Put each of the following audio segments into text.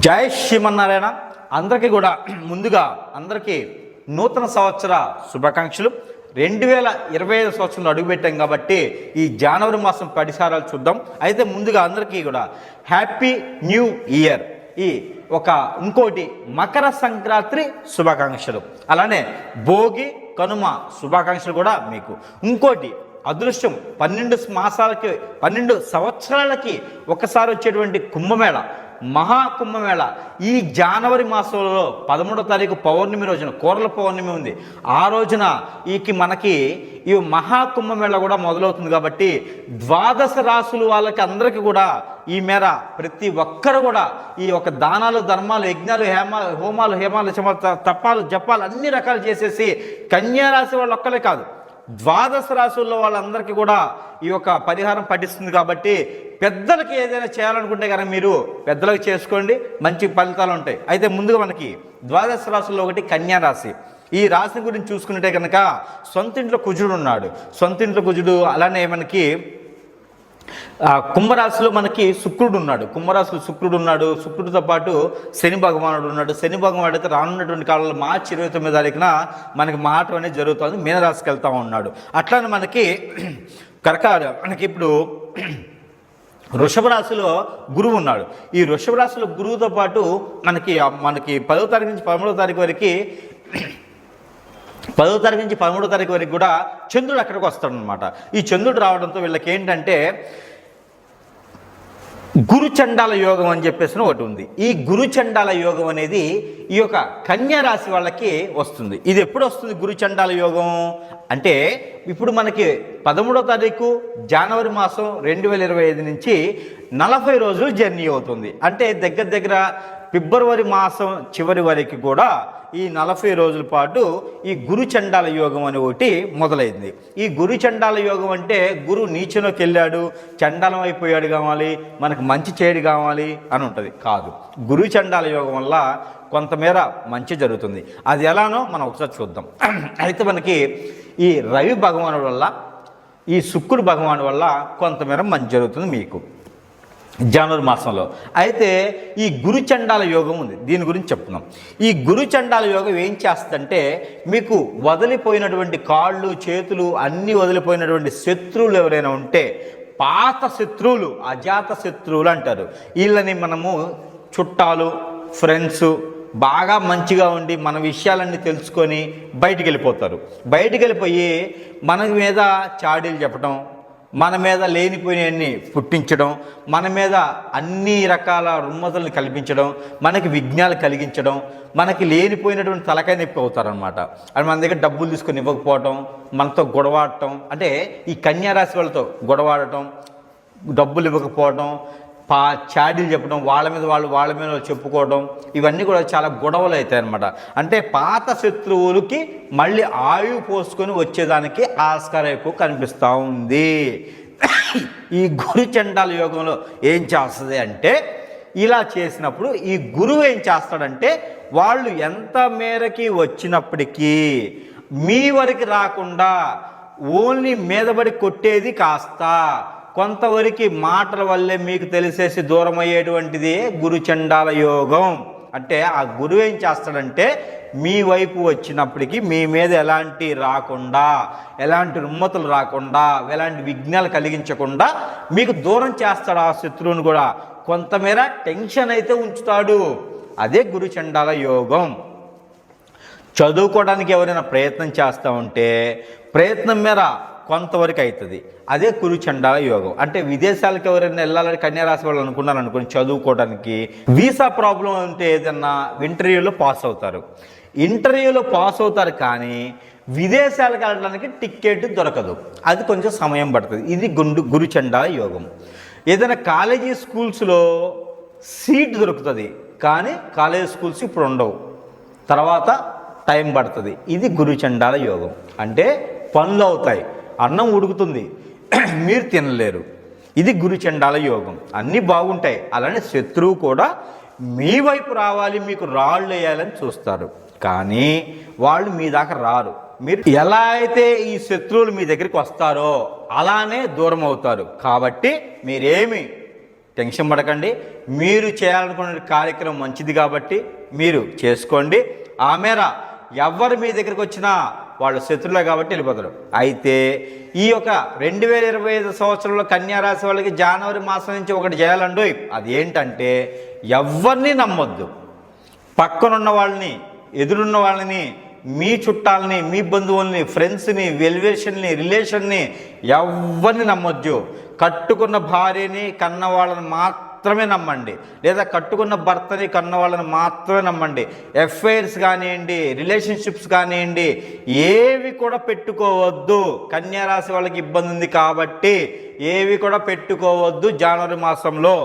జై శ్రీమన్నారాయణ. అందరికీ కూడా ముందుగా అందరికీ నూతన సంవత్సర శుభాకాంక్షలు. 2025 సంవత్సరంలో అడుగుపెట్టాం కాబట్టి ఈ జనవరి మాసం పరిసరాలు చూద్దాం. అయితే ముందుగా అందరికీ కూడా హ్యాపీ న్యూ ఇయర్. ఇంకోటి మకర సంక్రాంతి శుభాకాంక్షలు, అలానే భోగి కనుమ శుభాకాంక్షలు కూడా మీకు. ఇంకోటి అదృష్టం 12 మాసాలకి 12 సంవత్సరాలకి ఒకసారి వచ్చేటువంటి కుంభమేళ, మహాకుంభమేళ ఈ జనవరి మాసంలో 13వ తారీఖు పౌర్ణమి రోజున, కోరల పౌర్ణమి ఉంది. ఆ రోజున మనకి ఈ మహాకుంభమేళ కూడా మొదలవుతుంది. కాబట్టి 12 రాసులు వాళ్ళకి అందరికీ కూడా ఈ మేర ప్రతి ఒక్కరు కూడా ఈ దానాలు, ధర్మాలు, యజ్ఞాలు, హోమాలు, తప్పాలు, జపాలు అన్ని రకాలు చేసేసి కన్యారాశి వాళ్ళు ఒక్కలే కాదు 12 రాసుల్లో వాళ్ళందరికీ కూడా ఈ పరిహారం పఠిస్తుంది. కాబట్టి పెద్దలకి ఏదైనా చేయాలనుకుంటే కనుక మీరు పెద్దలకు చేసుకోండి, మంచి ఫలితాలు ఉంటాయి. అయితే ముందుగా మనకి 12 రాసుల్లో ఒకటి కన్యారాశి. ఈ రాశి గురించి చూసుకుంటే కనుక సొంతింట్లో కుజుడు ఉన్నాడు. సొంతింట్లో కుజుడు, అలానే మనకి కుంభరాశిలో మనకి శుక్రుడు ఉన్నాడు. కుంభరాశిలో శుక్రుడు ఉన్నాడు. శుక్రుడితో పాటు శని భగవానుడు ఉన్నాడు. శని భగవానుడు అయితే రానున్నటువంటి కాలంలో మార్చి 29వ తారీఖున మనకి మాటం అనేది జరుగుతుంది. మీనరాశికి వెళ్తా ఉన్నాడు. అట్లానే మనకి మనకి ఇప్పుడు వృషభ రాశిలో గురువు ఉన్నాడు. ఈ వృషభ రాశిలో గురువుతో పాటు మనకి 10వ తారీఖు నుంచి 13వ తారీఖు వరకు 10వ తారీఖు నుంచి 13వ తారీఖు వరకు కూడా చంద్రుడు అక్కడికి వస్తాడనమాట. ఈ చంద్రుడు రావడంతో వీళ్ళకి ఏంటంటే గురు చండాల యోగం అని చెప్పేసి ఒకటి ఉంది. ఈ గురు చండాల యోగం అనేది ఈ కన్యా రాశి వాళ్ళకి వస్తుంది. ఇది ఎప్పుడు వస్తుంది గురు చండాల యోగం అంటే ఇప్పుడు మనకి 13వ తారీఖు జనవరి మాసం 2025 నుంచి 40 రోజులు జర్నీ అవుతుంది. అంటే దగ్గర ఫిబ్రవరి మాసం చివరి వరకు కూడా ఈ 40 రోజుల పాటు ఈ గురు చండాల యోగం అని ఒకటి మొదలైంది. ఈ గురు చండాల యోగం అంటే గురు నీచలోకి వెళ్ళాడు, చండాలం అయిపోయాడు కావాలి, మనకు మంచి చేయడు కావాలి అని ఉంటుంది. కాదు, గురు చండాల యోగం వల్ల కొంతమేర మంచి జరుగుతుంది. అది ఎలానో మనం ఒకసారి చూద్దాం. అయితే మనకి ఈ రవి భగవానుడి వల్ల, ఈ శుక్రుడు భగవాను వల్ల కొంతమేర మంచి జరుగుతుంది మీకు జనవరి మాసంలో. అయితే ఈ గురు చండాల యోగం ఉంది, దీని గురించి చెప్తున్నాం. ఈ గురు చండాల యోగం ఏం చేస్తుందంటే మీకు వదిలిపోయినటువంటి కాళ్ళు, చేతులు అన్నీ వదిలిపోయినటువంటి శత్రువులు ఎవరైనా ఉంటే, పాత శత్రువులు, అజాత శత్రువులు అంటారు. వీళ్ళని మనము చుట్టాలు, ఫ్రెండ్స్ బాగా మంచిగా ఉండి మన విషయాలన్నీ తెలుసుకొని బయటికి వెళ్ళిపోతారు. బయటికి వెళ్ళిపోయి మన మీద చాడీలు చెప్పడం, మన మీద లేనిపోయినవన్నీ పుట్టించడం, మన మీద అన్ని రకాల రుమ్మతులను కల్పించడం, మనకి విఘ్నాలు కలిగించడం, మనకి లేనిపోయినటువంటి తలకాయ నొప్పి అవుతారనమాట. అది మన దగ్గర డబ్బులు తీసుకొని ఇవ్వకపోవటం, మనతో గొడవాడటం, అంటే ఈ కన్యారాశి వాళ్ళతో గొడవాడటం, డబ్బులు ఇవ్వకపోవడం, చాడీలు చెప్పడం, వాళ్ళ మీద చెప్పుకోవడం, ఇవన్నీ కూడా చాలా గొడవలు అవుతాయి అన్నమాట. అంటే పాత శత్రువులకి మళ్ళీ ఆయువు పోసుకొని వచ్చేదానికి ఆస్కారం ఎక్కువ కనిపిస్తూ ఉంది. ఈ గురు చండాల యోగంలో ఏం చేస్తుంది అంటే, ఇలా చేసినప్పుడు ఈ గురువు ఏం చేస్తాడంటే, వాళ్ళు ఎంత మేరకి వచ్చినప్పటికీ మీ వరకు రాకుండా ఓన్లీ మీదబడి కొట్టేది కాస్త కొంతవరకు మాటల వల్లే మీకు తెలిసేసి దూరం అయ్యేటువంటిది గురు చండాల యోగం. అంటే ఆ గురువు ఏం చేస్తాడంటే, మీ వైపు వచ్చినప్పటికీ మీ మీద ఎలాంటి రాకుండా, ఎలాంటి రుమ్మతులు రాకుండా, ఎలాంటి విఘ్నాలు కలిగించకుండా మీకు దూరం చేస్తాడు. ఆ శత్రువుని కూడా కొంతమేర టెన్షన్ అయితే ఉంచుతాడు. అదే గురు చండాల యోగం. చదువుకోవడానికి ఎవరైనా ప్రయత్నం చేస్తూ ఉంటే ప్రయత్నం మేర కొంతవరకు అవుతుంది. అదే గురు చండాల యోగం. అంటే విదేశాలకు ఎవరైనా వెళ్ళాలని కన్యారాశి వాళ్ళు అనుకున్నారనుకోండి, చదువుకోవడానికి వీసా ప్రాబ్లం ఉంటే ఏదన్నా ఇంటర్వ్యూలో పాస్ అవుతారు. ఇంటర్వ్యూలో పాస్ అవుతారు కానీ విదేశాలకు వెళ్ళడానికి టికెట్ దొరకదు. అది కొంచెం సమయం పడుతుంది. ఇది గురు చండాల యోగం. ఏదైనా కాలేజీ స్కూల్స్లో సీట్ దొరుకుతుంది కానీ కాలేజీ స్కూల్స్ ఇప్పుడు ఉండవు, తర్వాత టైం పడుతుంది. ఇది గురు చండాల యోగం. అంటే పనులు అవుతాయి, అన్నం ఉడుకుతుంది, మీరు తినలేరు. ఇది గురు చండాల యోగం. అన్నీ బాగుంటాయి. అలానే శత్రువు కూడా మీ వైపు రావాలి, మీకు రాళ్ళు వేయాలని చూస్తారు కానీ వాళ్ళు మీ దాకా రారు. మీరు ఎలా అయితే ఈ శత్రువులు మీ దగ్గరికి వస్తారో అలానే దూరం అవుతారు. కాబట్టి మీరేమి టెన్షన్ పడకండి. మీరు చేయాలనుకునే కార్యక్రమం మంచిది కాబట్టి మీరు చేసుకోండి. ఆ మేర ఎవరు మీ దగ్గరికి వచ్చినా వాళ్ళు శత్రులే కాబట్టి వెళ్ళిపోతారు. అయితే ఈ యొక్క 2025 సంవత్సరంలో కన్యారాశి వాళ్ళకి జనవరి మాసం నుంచి ఒకటి చేయాలండి. అది ఏంటంటే ఎవరిని నమ్మొద్దు. పక్కనున్న వాళ్ళని, ఎదురున్న వాళ్ళని, మీ చుట్టాలని, మీ బంధువుల్ని, ఫ్రెండ్స్ని, రిలేషన్ని ఎవరిని నమ్మొద్దు. కట్టుకున్న భార్యని, కన్న వాళ్ళని మాత్రమే నమ్మండి, లేదా కట్టుకున్న భర్తని, కన్న వాళ్ళని మాత్రమే నమ్మండి. అఫైర్స్ కానివ్వండి, రిలేషన్షిప్స్ కానివ్వండి, ఏవి కూడా పెట్టుకోవద్దు. కన్యారాశి వాళ్ళకి ఇబ్బంది ఉంది కాబట్టి ఏవి కూడా పెట్టుకోవద్దు జనవరి మాసంలో.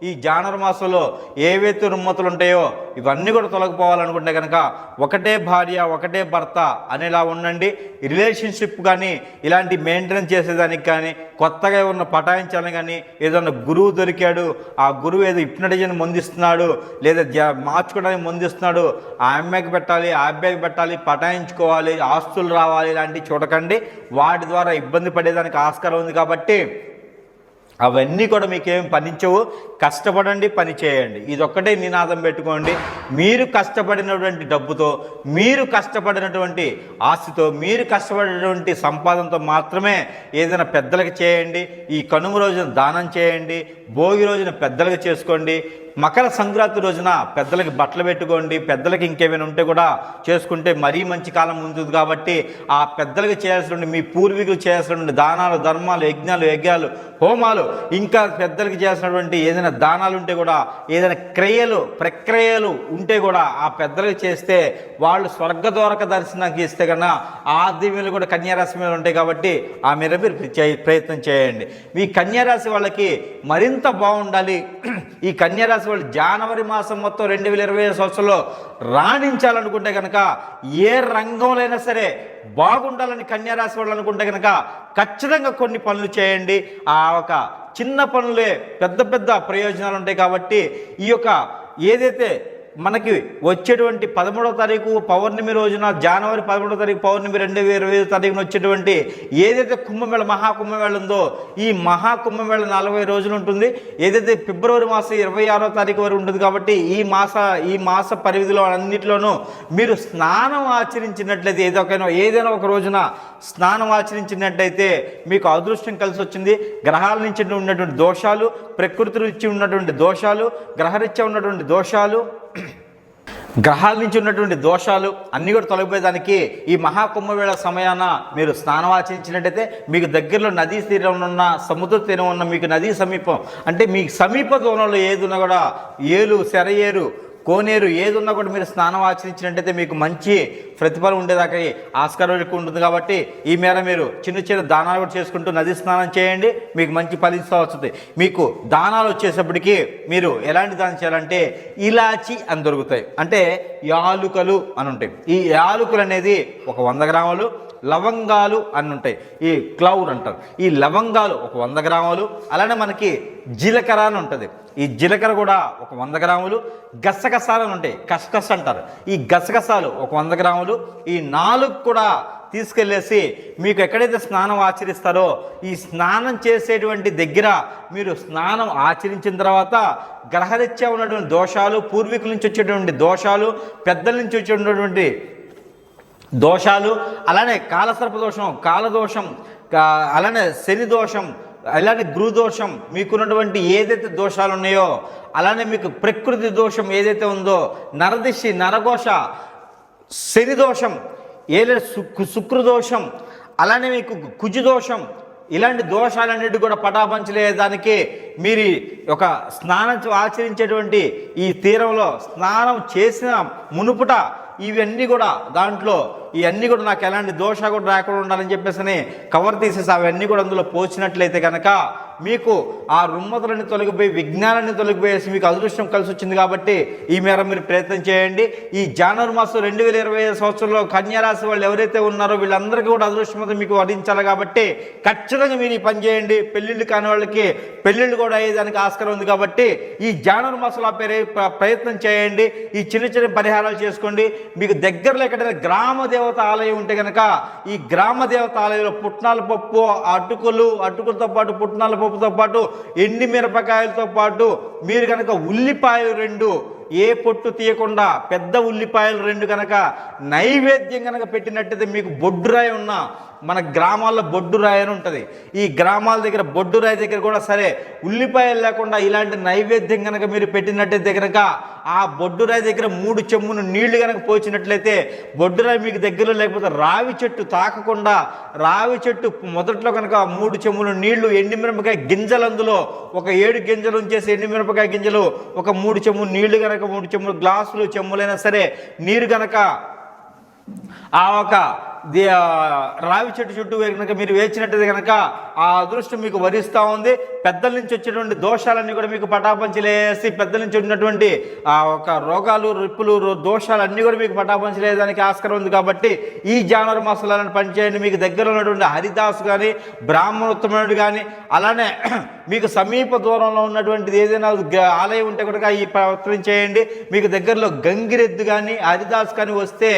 ఈ జనవరి మాసంలో ఏవైతే రుమ్మతులు ఉంటాయో ఇవన్నీ కూడా తొలగిపోవాలనుకుంటే కనుక ఒకటే భార్య, ఒకటే భర్త అనేలా ఉండండి. రిలేషన్షిప్ కానీ ఇలాంటి మెయింటెనెన్స్ చేసేదానికి కానీ, కొత్తగా ఉన్న పటాయించాలని కానీ, ఏదన్నా గురువు దొరికాడు, ఆ గురువు ఏదో హిప్నటిజం మందిస్తున్నాడు, లేదా మార్చుకోవడానికి మందిస్తున్నాడు, ఆ అమ్మాయికి పెట్టాలి, ఆ అబ్బాయికి పెట్టాలి, పటాయించుకోవాలి, ఆస్తులు రావాలి, ఇలాంటివి చూడకండి. వాటి ద్వారా ఇబ్బంది పడేదానికి ఆస్కారం ఉంది కాబట్టి అవన్నీ కూడా మీకేం పనించవు. కష్టపడండి, పని చేయండి. ఇదొక్కటే నినాదం పెట్టుకోండి. మీరు కష్టపడినటువంటి డబ్బుతో, మీరు కష్టపడినటువంటి ఆస్తితో, మీరు కష్టపడినటువంటి సంపాదనతో మాత్రమే ఏదైనా పెద్దలకు చేయండి. ఈ కనుమ రోజున దానం చేయండి, భోగి రోజున పెద్దలకు చేసుకోండి, మకర సంక్రాంతి రోజున పెద్దలకి బట్టలు పెట్టుకోండి. పెద్దలకి ఇంకేమైనా ఉంటే కూడా చేసుకుంటే మరీ మంచి కాలం ఉంటుంది కాబట్టి ఆ పెద్దలకు చేయాల్సిన, మీ పూర్వీకులు చేయాల్సినటువంటి దానాలు, ధర్మాలు, యజ్ఞాలు, హోమాలు, ఇంకా పెద్దలకి చేయాల్సినటువంటి ఏదైనా దానాలు ఉంటే కూడా, ఏదైనా ప్రక్రియలు ఉంటే కూడా ఆ పెద్దలకు చేస్తే వాళ్ళు స్వర్గద్వారక దర్శనానికి ఇస్తే కన్నా ఆ దీవెనలు కూడా కన్యారాశి మీద ఉంటాయి కాబట్టి ఆ మీద మీరు ప్రయత్నం చేయండి. మీ కన్యారాశి వాళ్ళకి మరింత బాగుండాలి. ఈ కన్యారాశి వాళ్ళు జనవరి మాసం మొత్తం 2025 సంవత్సరంలో రాణించాలనుకుంటే కనుక, ఏ రంగంలో అయినా సరే బాగుండాలని కన్యారాశి వాళ్ళు అనుకుంటే కనుక ఖచ్చితంగా కొన్ని పనులు చేయండి. ఆ ఒక చిన్న పనులే పెద్ద ప్రయోజనాలు ఉంటాయి కాబట్టి ఈ యొక్క ఏదైతే మనకి వచ్చేటువంటి 13వ తారీఖు పౌర్ణమి రోజున, జనవరి 13వ తారీఖు పౌర్ణమి 2025 తారీఖున వచ్చేటువంటి ఏదైతే కుంభమేళ, మహాకుంభమేళ ఉందో, ఈ మహాకుంభమేళ 40 రోజులు ఉంటుంది. ఏదైతే ఫిబ్రవరి మాసం 26వ తారీఖు వరకు ఉంటుంది కాబట్టి ఈ మాస పరిధిలో అన్నింటిలోనూ మీరు స్నానం ఆచరించినట్లయితే, ఏదైనా ఒక రోజున స్నానం ఆచరించినట్లయితే మీకు అదృష్టం కలిసి వచ్చింది. గ్రహాల నుంచి ఉన్నటువంటి దోషాలు, ప్రకృతి నుంచి ఉన్నటువంటి దోషాలు, గ్రహరీత్యా ఉన్నటువంటి దోషాలు, గ్రహాల నుంచి ఉన్నటువంటి దోషాలు అన్నీ కూడా తొలగిపోయేదానికి ఈ మహాకుంభవేళ సమయాన మీరు స్నానం ఆచరించినట్టయితే మీకు దగ్గరలో నదీ తీరం ఉన్న, సముద్ర తీరం ఉన్న, మీకు నదీ సమీపం అంటే మీ సమీప దూరంలో ఏది ఉన్నా కూడా, సెరయేరు, కోనేరు ఏది ఉన్నా కూడా మీరు స్నానం ఆచరించినట్టయితే మీకు మంచి ప్రతిఫలం ఉండేదాకా ఆస్కారం ఎక్కువ ఉంటుంది. కాబట్టి ఈ మేర మీరు చిన్న దానాలు కూడా చేసుకుంటూ నది స్నానం చేయండి, మీకు మంచి ఫలితం వస్తుంది. మీకు దానాలు వచ్చేటప్పటికి మీరు ఎలాంటి దానం చేయాలంటే ఇలాచి అని దొరుకుతాయి, అంటే యాలుకలు అని ఉంటాయి. ఈ యాలుకలు అనేది ఒక 100 గ్రాములు, లవంగాలు అని ఉంటాయి, ఈ క్లౌడ్ అంటారు. ఈ లవంగాలు ఒక 100 గ్రాములు, అలానే మనకి జీలకర్ర అని ఉంటుంది, ఈ జీలకర్ర కూడా ఒక 100 గ్రాములు, గసగసాలు అని ఉంటాయి, కసకస అంటారు, ఈ గసగసాలు ఒక 100 గ్రాములు. ఈ 4 కూడా తీసుకెళ్ళేసి మీకు ఎక్కడైతే స్నానం ఆచరిస్తారో ఈ స్నానం చేసేటువంటి దగ్గర మీరు స్నానం ఆచరించిన తర్వాత గ్రహరీత్యా ఉన్నటువంటి దోషాలు, పూర్వీకుల నుంచి వచ్చేటువంటి దోషాలు, పెద్దల నుంచి వచ్చేటువంటి దోషాలు, అలానే కాలసర్ప దోషం, కాలదోషం, అలానే శని దోషం, అలానే గురుదోషం, మీకున్నటువంటి ఏదైతే దోషాలు ఉన్నాయో, అలానే మీకు ప్రకృతి దోషం ఏదైతే ఉందో, నరదిశి, నరఘోష, శని దోషం, ఏదైతే శుక్రదోషం, అలానే మీకు కుజుదోషం, ఇలాంటి దోషాలన్నిటి కూడా పటాపంచలేదానికి మీరు ఒక స్నానం ఆచరించేటువంటి ఈ తీరంలో స్నానం చేసిన మునుపుట ఇవన్నీ కూడా దాంట్లో ఇవన్నీ కూడా నాకు ఎలాంటి దోష కూడా రాకుండా ఉండాలని చెప్పేసి కవర్ తీసేసి అవన్నీ కూడా అందులో పోసినట్లయితే కనుక మీకు ఆ రుమ్మతులని తొలగిపోయి, విజ్ఞానాన్ని తొలగిపోయేసి మీకు అదృష్టం కలిసి వచ్చింది. కాబట్టి ఈ మేర మీరు ప్రయత్నం చేయండి. ఈ జనవరి మాసం 2025 సంవత్సరంలో కన్యారాశి వాళ్ళు ఎవరైతే ఉన్నారో వీళ్ళందరికీ కూడా అదృష్టం మీకు వరించాలి. కాబట్టి ఖచ్చితంగా మీరు ఈ పని చేయండి. పెళ్ళిళ్ళు కాని వాళ్ళకి పెళ్ళిళ్ళు కూడా అయ్యేదానికి ఆస్కారం ఉంది. కాబట్టి ఈ జనవరి మాసంలో ప్రయత్నం చేయండి. ఈ చిన్న పరిహారాలు చేసుకోండి. మీకు దగ్గరలో ఎక్కడైనా గ్రామ దేవత ఆలయం ఉంటే కనుక ఈ గ్రామ దేవత ఆలయంలో పుట్నాల పప్పు, అటుకులతో పాటు పుట్నాల పప్పు, పప్పుతో పాటు ఎండి మిరపకాయలతో పాటు మీరు కనుక ఉల్లిపాయలు 2 ఏ పొట్టు తీయకుండా పెద్ద ఉల్లిపాయలు 2 కనుక నైవేద్యం కనుక పెట్టినట్టయితే మీకు బొడ్డురాయి ఉన్న మన గ్రామాల్లో బొడ్డురాయి అని ఉంటుంది. ఈ గ్రామాల దగ్గర బొడ్డురాయి దగ్గర కూడా సరే ఉల్లిపాయలు లేకుండా ఇలాంటి నైవేద్యం కనుక మీరు పెట్టినట్టయితే కనుక ఆ బొడ్డురాయి దగ్గర 3 చెంబులు నీళ్లు కనుక పోచినట్లయితే బొడ్డురాయి మీకు దగ్గరలో లేకపోతే రావి చెట్టు తాకకుండా రావి చెట్టు మొదట్లో కనుక 3 చెంబులు నీళ్లు ఎండిమిరపకాయ గింజలు అందులో ఒక 7 గింజలు ఉంచేసి ఎండిమిరపకాయ గింజలు ఒక 3 చెంబులు నీళ్లు కనుక 3 చెంబులు గ్లాసులు చెంబులైనా సరే నీరు కనుక ఆ ఒక రావి చెట్టు చుట్టూ కనుక మీరు వేచినట్టయితే కనుక ఆ అదృష్టం మీకు వరిస్తూ ఉంది. పెద్దల నుంచి వచ్చేటువంటి దోషాలన్నీ కూడా మీకు పటాపంచలేసి పెద్దల నుంచి ఉన్నటువంటి ఆ ఒక రోగాలు రిప్పులు దోషాలన్నీ కూడా మీకు పటాపంచలేదానికి ఆస్కారం ఉంది. కాబట్టి ఈ జనవరి మాసాలను పనిచేయండి. మీకు దగ్గర ఉన్నటువంటి హరిదాస్ కానీ బ్రాహ్మణోత్తముడు కానీ అలానే మీకు సమీప దూరంలో ఉన్నటువంటిది ఏదైనా ఆలయం ఉంటే కనుక ఈ ప్రవర్తన చేయండి. మీకు దగ్గరలో గంగిరెద్దు కానీ హరిదాస్ కానీ వస్తే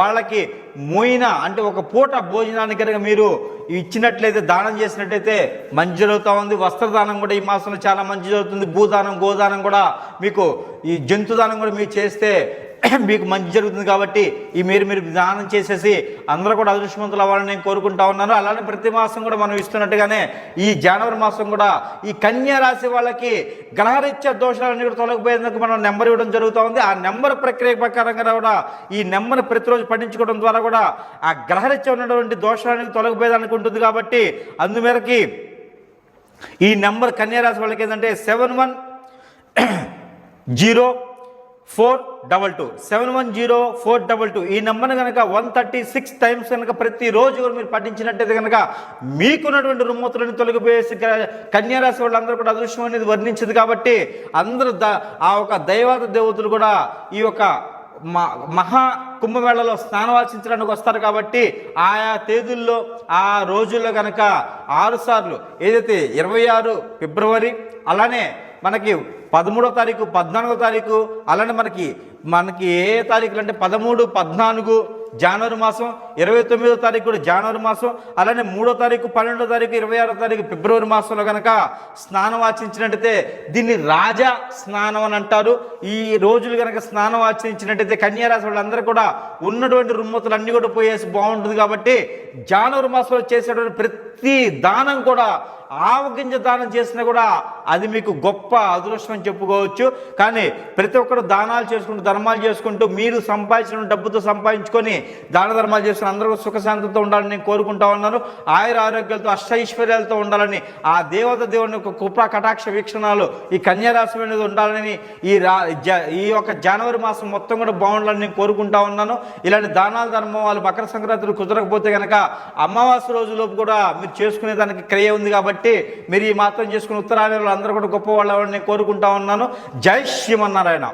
వాళ్ళకి మోయిన అంటే ఒక పూట భోజనానికి కనుక మీరు ఇచ్చినట్లయితే దానం చేసినట్లయితే మంచి జరుగుతూ ఉంది. వస్త్రదానం కూడా ఈ మాసంలో చాలా మంచి జరుగుతుంది. భూదానం గోదానం కూడా మీకు ఈ జంతుదానం కూడా మీరు చేస్తే మీకు మంచి జరుగుతుంది. కాబట్టి ఈ మీరు దానం చేసేసి అందరూ కూడా అదృష్టవంతులు అవ్వాలని నేను కోరుకుంటా ఉన్నాను. అలానే ప్రతి మాసం కూడా మనం ఇస్తున్నట్టుగానే ఈ జనవరి మాసం కూడా ఈ కన్యా రాశి వాళ్ళకి గ్రహరీత్యా దోషాలన్నీ కూడా తొలగిపోయేందుకు మనం నెంబర్ ఇవ్వడం జరుగుతూ ఉంది. ఆ నెంబర్ ప్రక్రియ ప్రకారంగా కూడా ఈ నెంబర్ ప్రతిరోజు పఠించుకోవడం ద్వారా కూడా ఆ గ్రహరీత్యా ఉన్నటువంటి దోషాలన్నీ తొలగిపోయేదానికి ఉంటుంది. కాబట్టి అందుమేరకి ఈ నెంబర్ కన్యా రాశి వాళ్ళకి ఏంటంటే 710422 710422 ఈ నెంబర్ని కనుక 136 టైమ్స్ కనుక ప్రతిరోజు కూడా మీరు పఠించినట్టయితే కనుక మీకున్నటువంటి రుమ్మతులను తొలగిపోయేసి కన్యారాశి వాళ్ళందరూ కూడా అదృష్టం అనేది వర్ణించింది. కాబట్టి అందరూ ఆ ఒక దైవాద దేవతలు కూడా ఈ యొక్క మహా కుంభమేళలో స్నానవాచించడానికి వస్తారు. కాబట్టి ఆయా తేదీల్లో ఆ రోజుల్లో కనుక 6 సార్లు ఏదైతే 26 ఫిబ్రవరి అలానే మనకి 13వ తారీఖు 14వ తారీఖు అలానే మనకి ఏ తారీఖులు అంటే 13, 14 జనవరి మాసం 29వ తారీఖు కూడా జనవరి మాసం అలానే 3వ తారీఖు 12వ తారీఖు 26వ తారీఖు ఫిబ్రవరి మాసంలో కనుక స్నానం ఆచరించినట్టయితే దీన్ని రాజా స్నానం అని అంటారు. ఈ రోజులు కనుక స్నానం ఆచరించినట్టయితే కన్యారాశి వాళ్ళందరూ కూడా ఉన్నటువంటి రుమ్మతులు అన్నీ కూడా పోయేసి బాగుంటుంది. కాబట్టి జనవరి మాసంలో చేసేటువంటి ప్రతి దానం కూడా ఆవగింజ దానం చేసినా కూడా అది మీకు గొప్ప అదృష్టం అని చెప్పుకోవచ్చు. కానీ ప్రతి ఒక్కరు దానాలు చేసుకుంటూ ధర్మాలు చేసుకుంటూ మీరు సంపాదించిన డబ్బుతో సంపాదించుకొని దాన ధర్మాలు చేసుకుని అందరూ సుఖశాంతితో ఉండాలని నేను కోరుకుంటా ఉన్నాను. ఆయుర ఆరోగ్యాలతో అష్టైశ్వర్యాలతో ఉండాలని ఆ దేవుని యొక్క కృపా కటాక్ష వీక్షణాలు ఈ కన్యారాశి అనేది ఉండాలని ఈ యొక్క జనవరి మాసం మొత్తం కూడా బాగుండాలని నేను కోరుకుంటా ఉన్నాను. ఇలాంటి దానాల ధర్మం వాళ్ళు మకర సంక్రాంతిని కుదరకపోతే కనుక అమావాస్య రోజులోపు కూడా మీరు చేసుకునే దానికి క్రియ ఉంది. కాబట్టి మీరు ఈ మాత్రం చేసుకుని ఉత్తరాయణంలో అందరూ కూడా గొప్ప వాళ్ళని నేను కోరుకుంటా ఉన్నాను. జై శ్రీమన్నారాయణ.